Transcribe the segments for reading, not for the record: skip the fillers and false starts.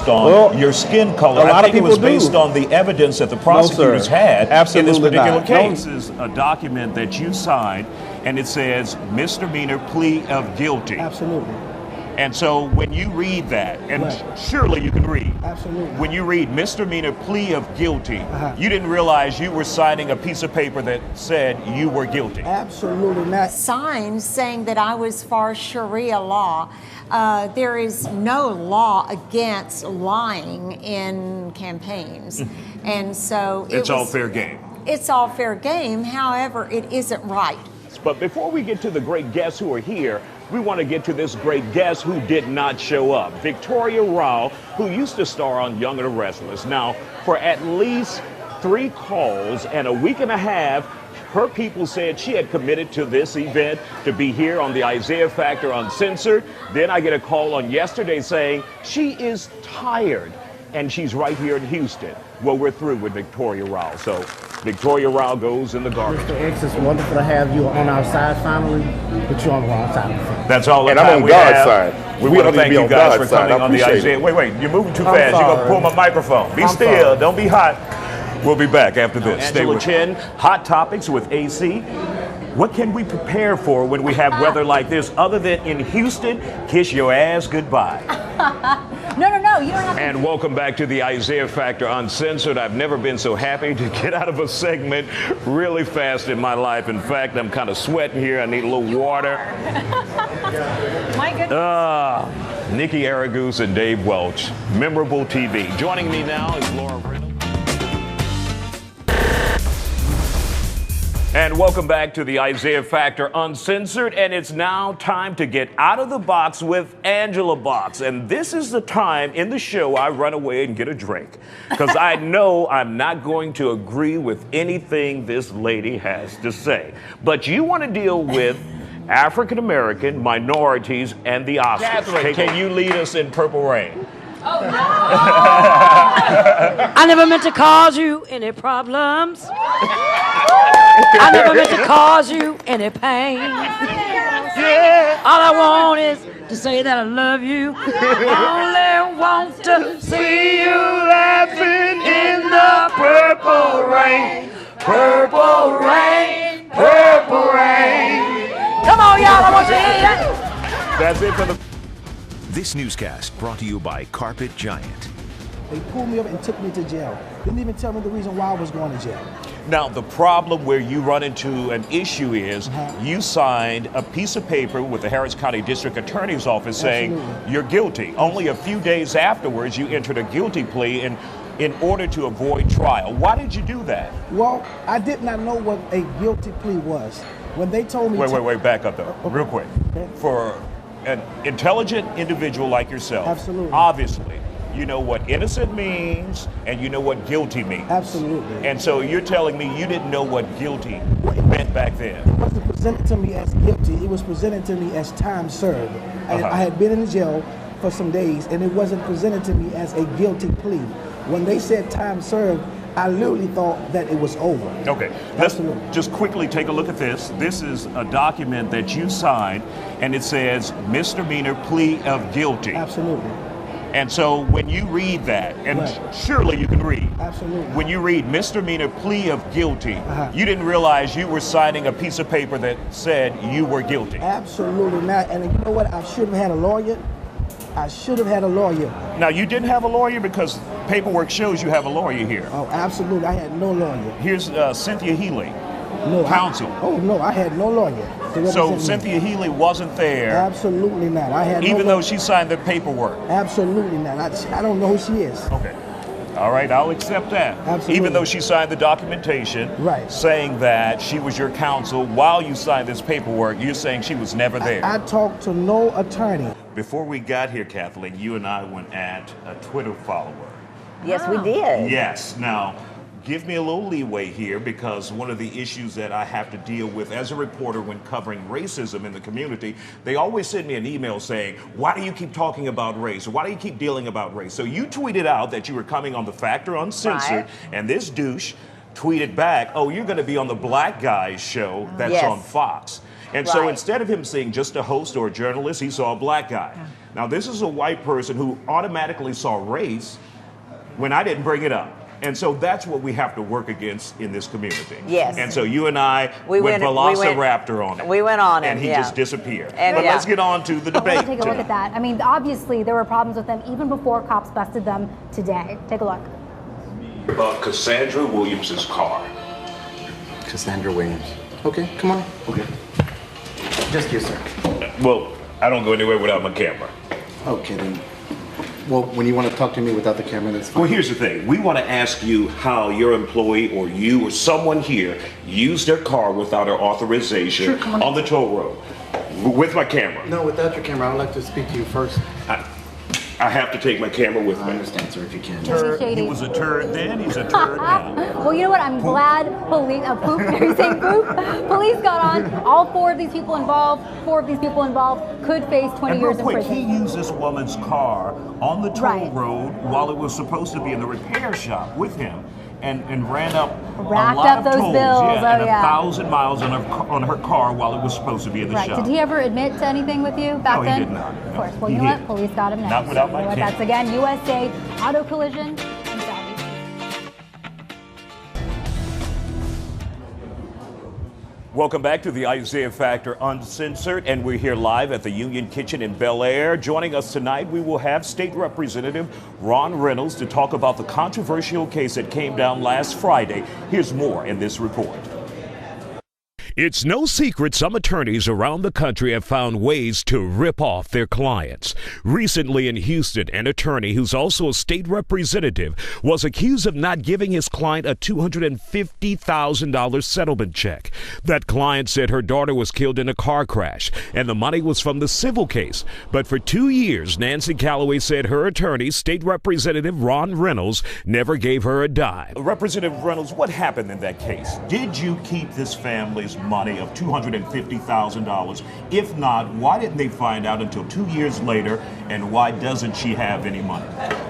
based on your skin color. I think it was based on the evidence that the prosecutors had in this particular case. This is a document that you signed, and it says misdemeanor plea of guilty. Absolutely. And so when you read that, and surely you can read. Absolutely. When you read misdemeanor plea of guilty, you didn't realize you were signing a piece of paper that said you were guilty. Absolutely not. Signs saying that I was for Sharia law. There is no law against lying in campaigns. And so it's all fair game. It's all fair game. However, it isn't right. But before we get to the great guests who are here, we want to get to this great guest who did not show up. Victoria Rao, who used to star on Young and the Restless. Now, for at least 3 calls and a week and a half, her people said she had committed to this event to be here on the Isiah Factor Uncensored. Then I get a call on yesterday saying she is tired and she's right here in Houston. Well, we're through with Victoria Rao. So Victoria Rao goes in the garbage. Mr. X, it's wonderful to have you on our side finally, but you're on the wrong side of the fence. That's all the and time I'm on we God's have. side. We want to thank you guys for coming on the Isiah. It. Wait, you're moving too fast. You're going to pull my microphone. Be still. Don't be hot. We'll be back after this. Angela Chen, Hot Topics with AC. What can we prepare for when we have weather like this other than in Houston? Kiss your ass goodbye. No, you don't have to. And welcome back to the Isiah Factor Uncensored. I've never been so happy to get out of a segment really fast in my life. In fact, I'm kind of sweating here. I need a little water. My goodness. Nikki Aragoose and Dave Welch, Memorable TV. Joining me now is Laura Reynolds. And welcome back to the Isiah Factor Uncensored, and it's now time to get out of the box with Angela Box. And this is the time in the show I run away and get a drink, because I know I'm not going to agree with anything this lady has to say. But you want to deal with African-American, minorities, and the Oscars. Catherine, can you lead us in Purple Rain? Oh, no! I never meant to cause you any problems. I never meant to cause you any pain. Yeah. All I want is to say that I love you. I only want to see you laughing in the purple rain. Purple rain, purple rain. Come on, y'all, I want you to hear that. That's it for the... This newscast brought to you by Carpet Giant. They pulled me up and took me to jail. Didn't even tell me the reason why I was going to jail. Now, the problem where you run into an issue is you signed a piece of paper with the Harris County District Attorney's Office saying you're guilty. Only a few days afterwards, you entered a guilty plea in order to avoid trial. Why did you do that? Well, I did not know what a guilty plea was. When they told me Wait, back up though, real quick. For an intelligent individual like yourself, obviously, you know what innocent means and you know what guilty means. Absolutely. And so you're telling me you didn't know what guilty meant back then. It wasn't presented to me as guilty. It was presented to me as time served. I had been in jail for some days, and it wasn't presented to me as a guilty plea. When they said time served, I literally thought that it was over. Okay, let's just quickly take a look at this. This is a document that you signed, and it says misdemeanor plea of guilty. Absolutely. And so when you read that, and surely you can read. Absolutely. When you read misdemeanor plea of guilty, you didn't realize you were signing a piece of paper that said you were guilty. Absolutely not. And you know what? I should have had a lawyer. I should have had a lawyer. Now, you didn't have a lawyer because paperwork shows you have a lawyer here. Oh, absolutely. I had no lawyer. Here's Cynthia Healy, no counsel. I had no lawyer. So Cynthia Healy wasn't there. Absolutely not. I had even though she signed the paperwork. Absolutely not. I don't know who she is. Okay. All right, I'll accept that. Absolutely. Even though she signed the documentation saying that she was your counsel while you signed this paperwork, you're saying she was never there. I talked to no attorney. Before we got here, Kathleen, you and I went at a Twitter follower. Yes, we did. Yes. Now, give me a little leeway here, because one of the issues that I have to deal with as a reporter when covering racism in the community, they always send me an email saying, why do you keep talking about race? Why do you keep dealing about race? So you tweeted out that you were coming on the Factor Uncensored, and this douche tweeted back, oh, you're going to be on the Black Guys show that's on Fox. And so Right. instead of him seeing just a host or a journalist, he saw a black guy. Now, this is a white person who automatically saw race when I didn't bring it up. And so that's what we have to work against in this community. Yes. And so you and I went Velociraptor on it. We went on it, and he yeah. just disappeared. And but yeah. let's get on to the debate. Take a look at that. I mean, obviously there were problems with them even before cops busted them today. Take a look. About Cassandra Williams's car. Cassandra Williams. Okay, come on. Okay. Just you, sir. Well, I don't go anywhere without my camera. Okay, then. Well, when you want to talk to me without the camera, that's fine. Well, here's the thing. We want to ask you how your employee or you or someone here used their car without our authorization Sure, come on. the toll road with my camera. No, without your camera, I would like to speak to you first. I have to take my camera with I me. understand, sir, if you can. Shady. He was a turd then, he's a turd now. Well, you know what? I'm glad police, poop, are you saying poop? Police got on. All four of these people involved could face 20 And real years in quick, prison. he used this woman's car on the toll Right. road while it was supposed to be in the repair shop with him. And racked a up lot of those tolls, bills, and oh, yeah. 1,000 miles on her car while it was supposed to be in the Right. shop. Did he ever admit to anything with you back No, he then? did not. Of No. course. Well, He you know did. what? Police got him next. Not without my You know what? camera. That's again USA Auto Collision and Salvage. Welcome back to the Isiah Factor Uncensored, and we're here live at the Union Kitchen in Bel Air. Joining us tonight, we will have State Representative Ron Reynolds to talk about the controversial case that came down last Friday. Here's more in this report. It's no secret some attorneys around the country have found ways to rip off their clients. Recently in Houston, an attorney who's also a state representative was accused of not giving his client a $250,000 settlement check. That client said her daughter was killed in a car crash, and the money was from the civil case. But for 2 years, Nancy Calloway said her attorney, State Representative Ron Reynolds, never gave her a dime. Representative Reynolds, what happened in that case? Did you keep this family's money of $250,000? If not, why didn't they find out until 2 years later, and why doesn't she have any money?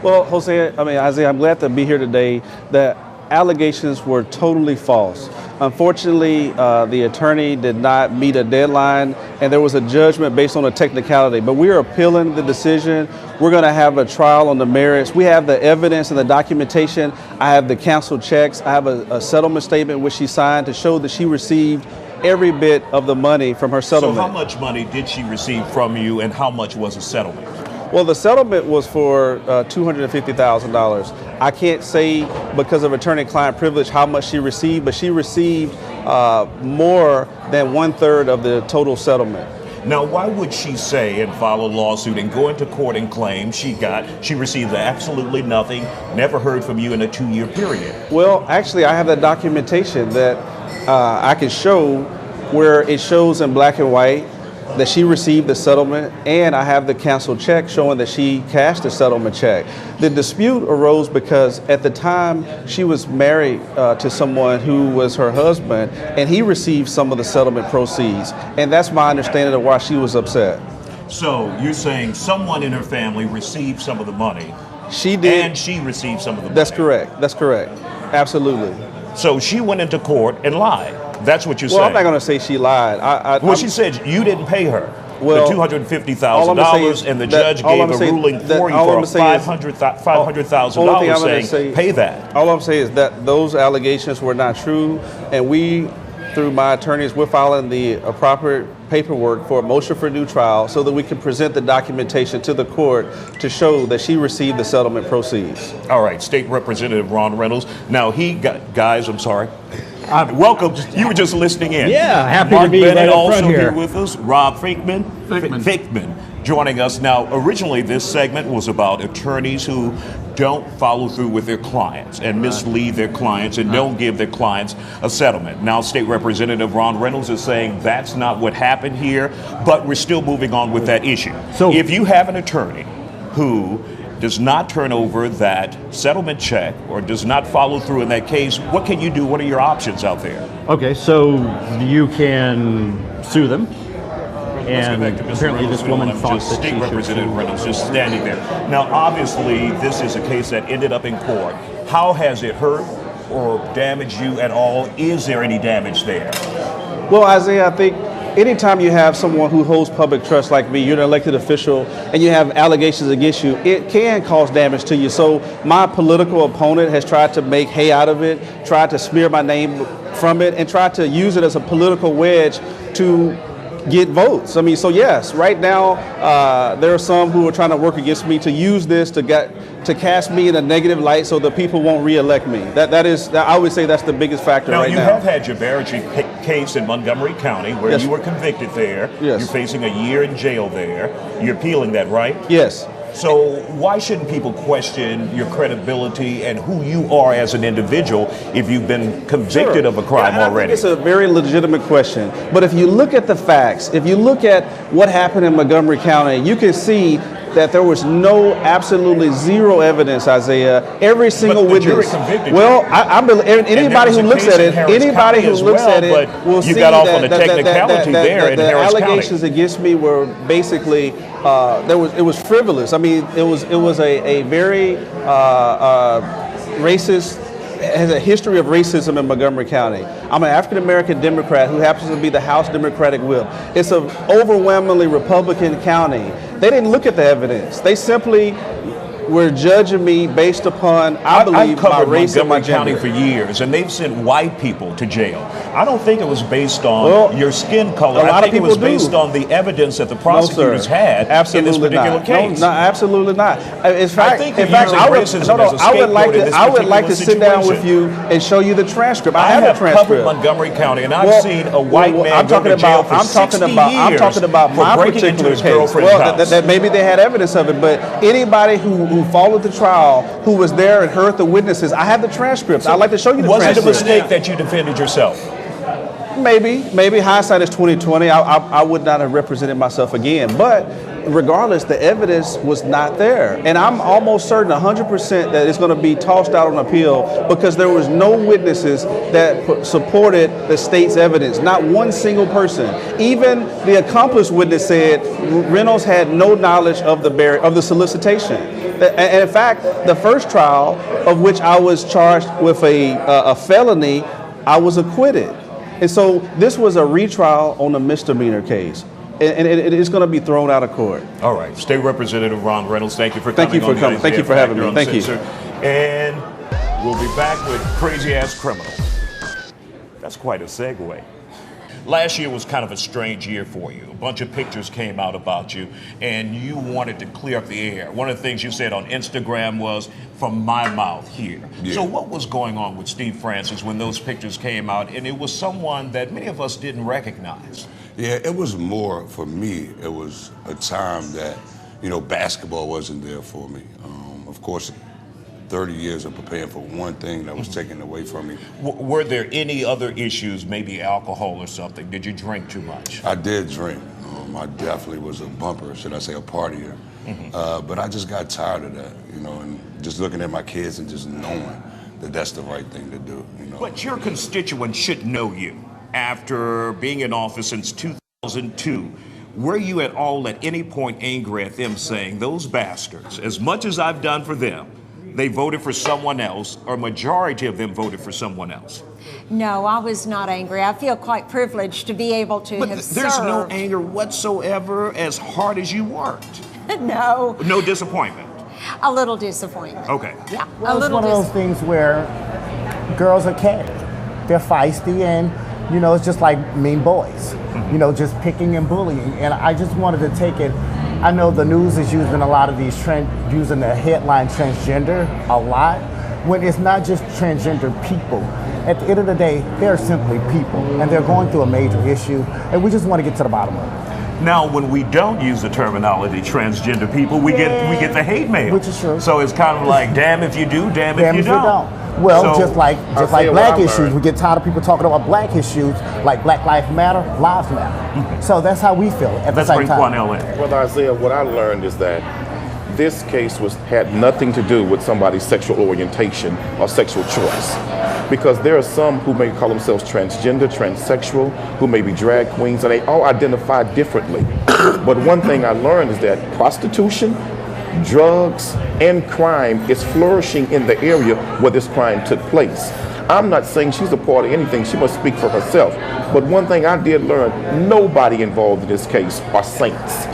Well, Isiah, I'm glad to be here today. The allegations were totally false. Unfortunately, the attorney did not meet a deadline, and there was a judgment based on a technicality. But we are appealing the decision. We're going to have a trial on the merits. We have the evidence and the documentation. I have the canceled checks. I have a settlement statement which she signed to show that she received every bit of the money from her settlement. So how much money did she receive from you, and how much was a settlement? Well, the settlement was for $250,000. I can't say because of attorney-client privilege how much she received, but she received more than 1/3 of the total settlement. Now, why would she say and file a lawsuit and go into court and claim she received absolutely nothing, never heard from you in a 2-year period? Well, actually, I have the documentation that I can show where it shows in black and white that she received the settlement, and I have the canceled check showing that she cashed the settlement check. The dispute arose because at the time she was married to someone who was her husband, and he received some of the settlement proceeds, and that's my understanding of why she was upset. So you're saying someone in her family received some of the money. She did. And she received some of the money. That's correct. That's correct. Absolutely. So she went into court and lied. That's what you're Well, saying. I'm not going to say she lied. She said you didn't pay her well, the $250,000, and the judge gave a ruling for you for $500,000 saying pay that. All I'm saying is that those allegations were not true, and we, through my attorneys, we're filing the proper paperwork for a motion for new trial so that we can present the documentation to the court to show that she received the settlement proceeds. All right, State Representative Ron Reynolds. Now guys, I'm sorry. Welcome. You were just listening in. Yeah, happy Mark to be Bennett right up also front here. with us. Rob Finkman joining us. Now, originally this segment was about attorneys who don't follow through with their clients and mislead their clients and don't give their clients a settlement. Now, State Representative Ron Reynolds is saying that's not what happened here, but we're still moving on with that issue. So if you have an attorney who does not turn over that settlement check or does not follow through in that case, what can you do? What are your options out there? Okay, so you can sue them. And apparently this woman thought that State Representative Reynolds just standing there. Now, obviously, this is a case that ended up in court. How has it hurt or damaged you at all? Is there any damage there? Well, Isiah, I think anytime you have someone who holds public trust like me, you're an elected official, and you have allegations against you, it can cause damage to you. So my political opponent has tried to make hay out of it, tried to smear my name from it, and tried to use it as a political wedge to get votes. I mean, so yes, right now there are some who are trying to work against me to use this to cast me in a negative light so that people won't re-elect me. I would say that's the biggest factor right now. Now, you have had your Barraging case in Montgomery County where Yes. you were convicted there. Yes. You're facing a year in jail there. You're appealing that, right? Yes. So why shouldn't people question your credibility and who you are as an individual if you've been convicted of a crime I already? think it's a very legitimate question. But if you look at the facts, if you look at what happened in Montgomery County, you can see that there was absolutely zero evidence, Isaiah. Every single But the jury witness. convicted Well, you. I believe anybody who looks at it, County as well, but will you see got off that, on the technicality there in the Harris County. allegations against me were basically it was frivolous. I mean, it was a very racist. Has a history of racism in Montgomery County. I'm an African American Democrat who happens to be the House Democratic Whip. It's an overwhelmingly Republican county. They didn't look at the evidence. They simply were judging me based upon, I believe, my race and my Montgomery gender. County for years, and they've sent white people to jail. I don't think it was based on your skin color. I think it was based on the evidence that the prosecutors had in this particular case. No, absolutely not. In fact, I would like to sit down with you and show you the transcript. I have a transcript. covered Montgomery County, and I've seen a white man go to jail for 60 years I'm talking about for my breaking into particular his case. girlfriend's Well, house. that maybe they had evidence of it, but anybody who followed the trial, who was there and heard the witnesses, I have the transcripts. I'd like to show you the transcript. Was it a mistake that you defended yourself? Maybe hindsight is 20/20. I would not have represented myself again, but regardless, the evidence was not there, and I'm almost certain 100% that it's going to be tossed out on appeal because there was no witnesses that supported the state's evidence. Not one single person. Even the accomplice witness said Reynolds had no knowledge of the solicitation. And in fact, the first trial of which I was charged with a felony, I was acquitted. And so this was a retrial on a misdemeanor case. And it is going to be thrown out of court. All right. State Representative Ron Reynolds, thank you for coming. Thank you for having me. Thank you. And we'll be back with Crazy Ass Criminal. That's quite a segue. Last year was kind of a strange year for you. A bunch of pictures came out about you, and you wanted to clear up the air. One of the things you said on Instagram was, from my mouth here. Yeah. So what was going on with Steve Francis when those pictures came out, and it was someone that many of us didn't recognize? Yeah, it was more, for me, it was a time that, basketball wasn't there for me. Of course, 30 years of preparing for one thing that was taken away from me. Were there any other issues, maybe alcohol or something? Did you drink too much? I did drink. I definitely was a bumper, should I say, a partier. Mm-hmm. But I just got tired of that, and just looking at my kids and just knowing that that's the right thing to do. But your constituents should know you. After being in office since 2002, were you at all at any point angry at them saying, those bastards, as much as I've done for them, they voted for someone else, or a majority of them voted for someone else? No, I was not angry. I feel quite privileged to be able to have served. There's no anger whatsoever as hard as you worked. No. No disappointment? A little disappointment. Okay. Yeah, well, it's one of those things where girls are catty. They're feisty, and it's just like mean boys. Just picking and bullying. And I just wanted to take it. I know the news is using a lot of these using the headline transgender a lot, when it's not just transgender people. At the end of the day, they're simply people, and they're going through a major issue, and we just want to get to the bottom of it. Now, when we don't use the terminology transgender people, we get the hate mail. Which is true. So it's kind of like, damn if you do, damn if you don't. Well, so, just like black issues, we get tired of people talking about black issues, like Black Lives Matter, lives matter. Mm-hmm. So that's how we feel at the same time. Well, Isaiah, what I learned is that this case had nothing to do with somebody's sexual orientation or sexual choice. Because there are some who may call themselves transgender, transsexual, who may be drag queens, and they all identify differently. But one thing I learned is that prostitution, drugs, and crime is flourishing in the area where this crime took place. I'm not saying she's a part of anything. She must speak for herself. But one thing I did learn, nobody involved in this case are saints.